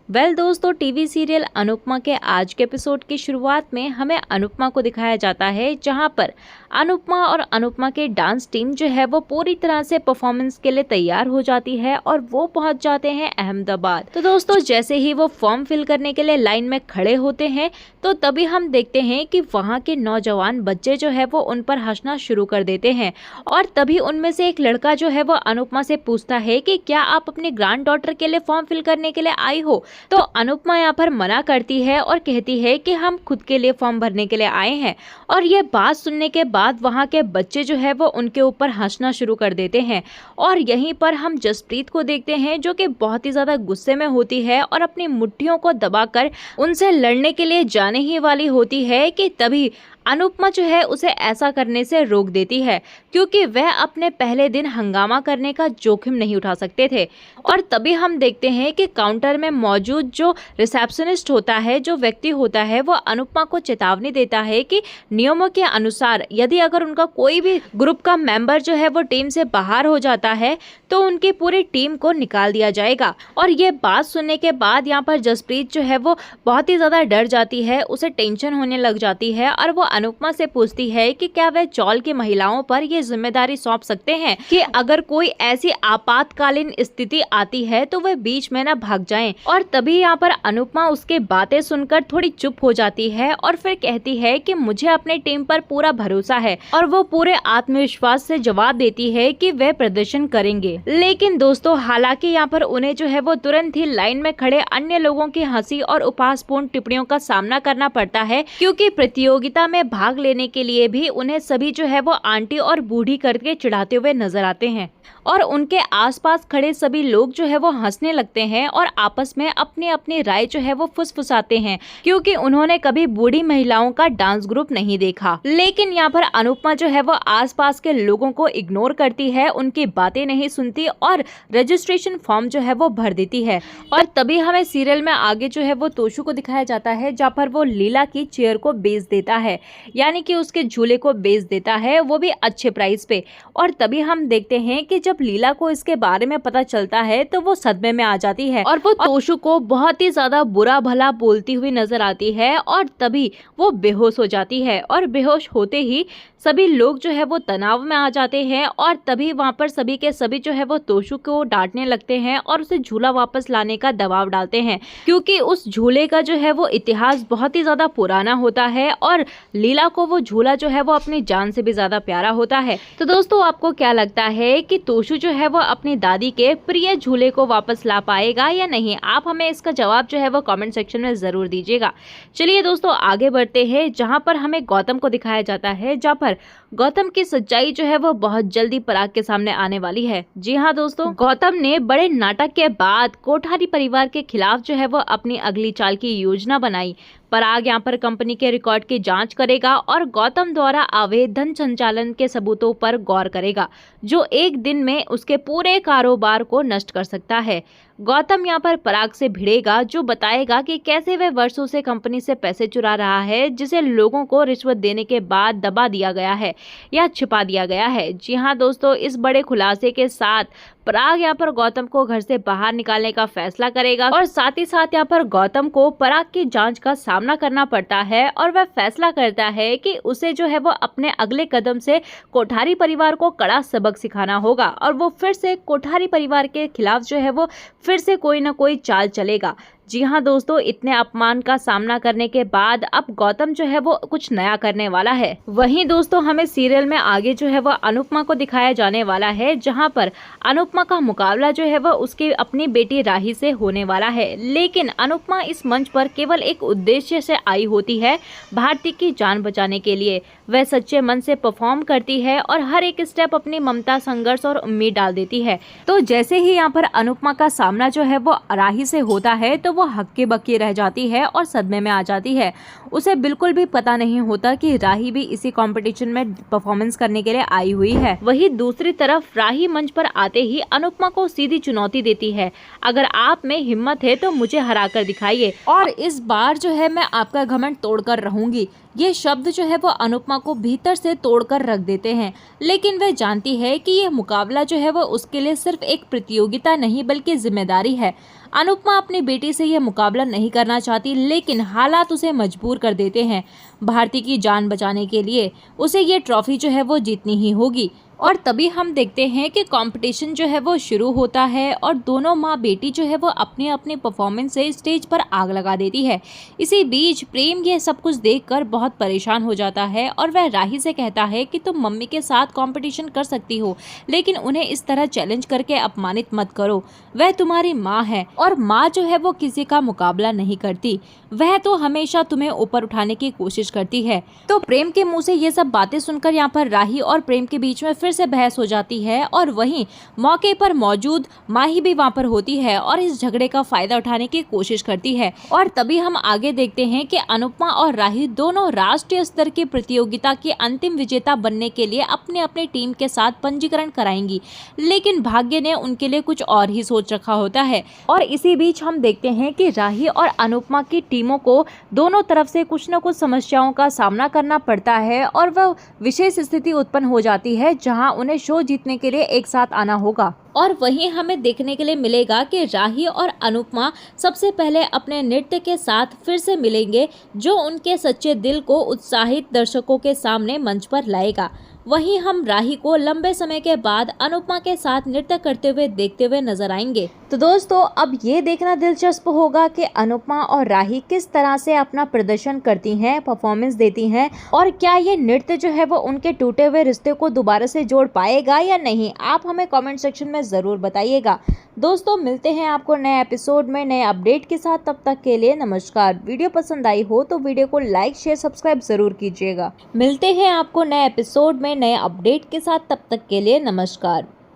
दोस्तों, TV serial Anupama के आज के एपिसोड की शुरुआत में हमें अनुपमा को दिखाया जाता है, जहां पर अनुपमा और अनुपमा के डांस टीम जो है वो पूरी तरह से परफॉर्मेंस के लिए तैयार हो जाती है और वो पहुंच जाते हैं अहमदाबाद। तो दोस्तों, जैसे ही वो फॉर्म फिल करने के लिए लाइन में खड़े होते हैं तो तभी हम देखते हैं कि वहां के नौजवान बच्चे जो है वो उन पर हंसना शुरू कर देते हैं और तभी उनमें से एक लड़का जो है वो अनुपमा से पूछता है कि क्या आप अपनी ग्रैंड डॉटर के लिए फॉर्म फिल करने के लिए आई हो। तो अनुपमा यहाँ पर मना करती है और कहती है कि हम खुद के लिए फॉर्म भरने के लिए आए हैं। और ये बात सुनने के बाद वहाँ के बच्चे जो है वो उनके ऊपर हंसना शुरू कर देते हैं और यहीं पर हम जसप्रीत को देखते हैं, जो कि बहुत ही ज़्यादा गुस्से में होती है और अपनी मुट्ठियों को दबाकर उनसे लड़ने के लिए जाने ही वाली होती है कि तभी अनुपमा जो है उसे ऐसा करने से रोक देती है, क्योंकि वह अपने पहले दिन हंगामा करने का जोखिम नहीं उठा सकते थे। और तभी हम देखते हैं कि काउंटर में मौजूद जो रिसेप्शनिस्ट होता है, जो व्यक्ति होता है, वो अनुपमा को चेतावनी देता है कि नियमों के अनुसार यदि अगर उनका कोई भी ग्रुप का मेंबर जो है वो टीम से बाहर हो जाता है तो उनकी पूरी टीम को निकाल दिया जाएगा। और ये बात सुनने के बाद यहाँ पर जसप्रीत जो है वो बहुत ही ज़्यादा डर जाती है, उसे टेंशन होने लग जाती है और वो अनुपमा से पूछती है कि क्या वह चौल की महिलाओं पर ये जिम्मेदारी सौंप सकते हैं कि अगर कोई ऐसी आपातकालीन स्थिति आती है तो वह बीच में ना भाग जाएं। और तभी यहाँ पर अनुपमा उसके बातें सुनकर थोड़ी चुप हो जाती है और फिर कहती है कि मुझे अपने टीम पर पूरा भरोसा है और वो पूरे आत्मविश्वास से जवाब देती है कि वह प्रदर्शन करेंगे। लेकिन दोस्तों, हालांकि यहाँ पर उन्हें जो है वो तुरंत ही लाइन में खड़े अन्य लोगों की हंसी और उपहासपूर्ण टिप्पणियों का सामना करना पड़ता है, क्योंकि प्रतियोगिता में भाग लेने के लिए भी उन्हें सभी जो है वो आंटी और बूढ़ी करके चिढ़ाते हुए नजर आते हैं और उनके आसपास खड़े सभी लोग जो है वो हंसने लगते हैं और आपस में अपनी अपनी राय जो है वो फुसफुसाते हैं, क्योंकि उन्होंने कभी बूढ़ी महिलाओं का डांस ग्रुप नहीं देखा। लेकिन यहाँ पर अनुपमा जो है वो आसपास के लोगों को इग्नोर करती है, उनकी बातें नहीं सुनती और रजिस्ट्रेशन फॉर्म जो है वो भर देती है। और तभी हमें सीरियल में आगे जो है वो तोशु को दिखाया जाता है, जहाँ पर वो लीला की चेयर को बेच देता है, यानी कि उसके झूले को बेच देता है, वो भी अच्छे प्राइस पे। और तभी हम देखते हैं कि जब लीला को इसके बारे में पता चलता है तो वो सदमे में आ जाती है और वो तोशु को बहुत ही ज्यादा बुरा भला बोलती हुई नजर आती है और तभी वो बेहोश हो जाती है। और बेहोश होते ही सभी लोग जो है वो तनाव में आ जाते हैं और तभी वहाँ पर सभी के सभी जो है वो तोशु को डांटने लगते हैं और उसे झूला वापस लाने का दबाव डालते हैं, क्योंकि उस झूले का जो है वो इतिहास बहुत ही ज्यादा पुराना होता है और लीला को वो झूला जो है वो अपनी जान से भी ज्यादा प्यारा होता है। तो दोस्तों, आपको क्या लगता है कि तोशु जो है वो अपनी दादी के प्रिय झूले को वापस ला पाएगा या नहीं? आप हमें इसका जवाब जो है वो कमेंट सेक्शन में जरूर दीजिएगा। चलिए दोस्तों, आगे बढ़ते हैं, जहाँ पर हमें गौतम को दिखाया जाता है, जहाँ पर गौतम की सच्चाई जो है वो बहुत जल्दी पराग के सामने आने वाली है। जी हाँ दोस्तों, गौतम ने बड़े नाटक के बाद कोठारी परिवार के खिलाफ जो है वो अपनी अगली चाल की योजना बनाई। पराग यहाँ पर कंपनी के रिकॉर्ड की जांच करेगा और गौतम द्वारा अवैध धन संचालन के सबूतों पर गौर करेगा, जो एक दिन में उसके पूरे कारोबार को नष्ट कर सकता है। गौतम यहाँ पर पराग से भिड़ेगा, जो बताएगा कि कैसे वह वर्षों से कंपनी से पैसे चुरा रहा है, जिसे लोगों को रिश्वत देने के बाद दबा दिया गया है या छिपा दिया गया है। जी हाँ दोस्तों, इस बड़े खुलासे के साथ पराग यहाँ पर गौतम को घर से बाहर निकालने का फैसला करेगा और साथ ही साथ यहाँ पर गौतम को पराग की जांच का सामना करना पड़ता है और वह फैसला करता है कि उसे जो है वो अपने अगले कदम से कोठारी परिवार को कड़ा सबक सिखाना होगा और वो फिर से कोठारी परिवार के खिलाफ जो है वो फिर से कोई ना कोई चाल चलेगा। जी हाँ दोस्तों, इतने अपमान का सामना करने के बाद अब गौतम जो है वो कुछ नया करने वाला है। वहीं दोस्तों, हमें सीरियल में आगे जो है वो अनुपमा को दिखाया जाने वाला है, जहां पर अनुपमा का मुकाबला जो है वो उसकी अपनी बेटी राही से होने वाला है। लेकिन अनुपमा इस मंच पर केवल एक उद्देश्य से आई होती है, भारती की जान बचाने के लिए। वह सच्चे मन से परफॉर्म करती है और हर एक स्टेप अपनी ममता, संघर्ष और उम्मीद डाल देती है। तो जैसे ही यहाँ पर अनुपमा का सामना जो है वो राही से होता है तो वो हक्के बक्की रह जाती है और सदमे में आ जाती है। उसे बिल्कुल भी पता नहीं होता कि राही भी इसी कंपटीशन में परफॉर्मेंस करने के लिए आई हुई है। वही दूसरी तरफ राही मंच पर आते ही अनुपमा को सीधी चुनौती देती है, अगर आप में हिम्मत है तो मुझे हरा कर दिखाइए और इस बार जो है मैं आपका घमंड तोड़कर रहूंगी। ये शब्द जो है वो अनुपमा को भीतर से तोड़कर रख देते हैं, लेकिन वह जानती है कि यह मुकाबला जो है वो उसके लिए सिर्फ एक प्रतियोगिता नहीं बल्कि जिम्मेदारी है। अनुपमा अपनी बेटी से यह मुकाबला नहीं करना चाहती, लेकिन हालात उसे मजबूर कर देते हैं। भारती की जान बचाने के लिए उसे ये ट्रॉफी जो है वो जीतनी ही होगी। और तभी हम देखते हैं कि कंपटीशन जो है वो शुरू होता है और दोनों माँ बेटी जो है वो अपने अपने परफॉर्मेंस से स्टेज पर आग लगा देती है। इसी बीच प्रेम यह सब कुछ देखकर बहुत परेशान हो जाता है और वह राही से कहता है कि तुम मम्मी के साथ कंपटीशन कर सकती हो, लेकिन उन्हें इस तरह चैलेंज करके अपमानित मत करो। वह तुम्हारी माँ है और माँ जो है वो किसी का मुकाबला नहीं करती, वह तो हमेशा तुम्हें ऊपर उठाने की कोशिश करती है। तो प्रेम के मुँह से ये सब बातें सुनकर यहाँ पर राही और प्रेम के बीच में फिर से बहस हो जाती है और वहीं मौके पर मौजूद माही भी वहां पर होती है और इस झगड़े का फायदा उठाने की कोशिश करती है। और तभी हम आगे देखते हैं कि अनुपमा और राही दोनों राष्ट्रीय स्तर की प्रतियोगिता के अंतिम विजेता बनने के लिए अपने अपने टीम के साथ पंजीकरण कराएंगी, लेकिन भाग्य ने उनके लिए कुछ और ही सोच रखा होता है। और इसी बीच हम देखते हैं कि राही और अनुपमा की टीमों को दोनों तरफ से कुछ न कुछ समस्याओं का सामना करना पड़ता है और वह विशेष स्थिति उत्पन्न हो जाती है जहां उन्हें शो जीतने के लिए एक साथ आना होगा। और वहीं हमें देखने के लिए मिलेगा कि राही और अनुपमा सबसे पहले अपने नृत्य के साथ फिर से मिलेंगे, जो उनके सच्चे दिल को उत्साहित दर्शकों के सामने मंच पर लाएगा। वहीं हम राही को लंबे समय के बाद अनुपमा के साथ नृत्य करते हुए देखते हुए नजर आएंगे। तो दोस्तों, अब ये देखना दिलचस्प होगा कि अनुपमा और राही किस तरह से अपना प्रदर्शन करती हैं, परफॉर्मेंस देती हैं, और क्या ये नृत्य जो है वो उनके टूटे हुए रिश्ते को दोबारा से जोड़ पाएगा या नहीं। आप हमें कमेंट सेक्शन में ज़रूर बताइएगा। दोस्तों, मिलते हैं आपको नए एपिसोड में नए अपडेट के साथ। तब तक के लिए नमस्कार। वीडियो पसंद आई हो तो वीडियो को लाइक शेयर सब्सक्राइब जरूर कीजिएगा। मिलते हैं आपको नए एपिसोड में नए अपडेट के साथ। तब तक के लिए नमस्कार।